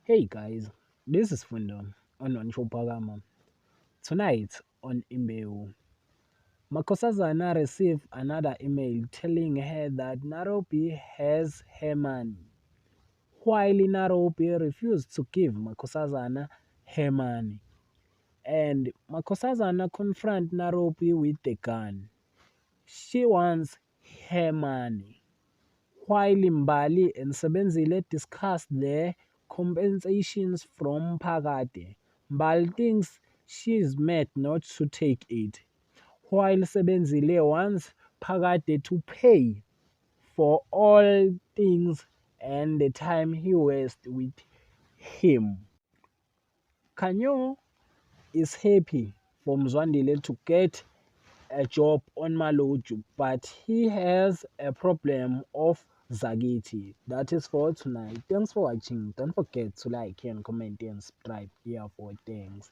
Hey guys, this is Fundo on Onchopagama. Tonight on Imbewu, Makosazana received another email telling her that Nairobi has her money, while Nairobi refused to give Makosazana her money. And Makosazana confront Nairobi with the gun. She wants her money. While Mbali and Sebenzile discussed their compensations from Pagate, Mbali thinks she is mad not to take it, while Sebenzile wants Pagate to pay for all things and the time he wasted with him. Kanyo is happy for Mzwandile to get a job on Maloju, but he has a problem of Zagiti. That is for tonight. Thanks for watching. Don't forget to like and comment and subscribe here for things.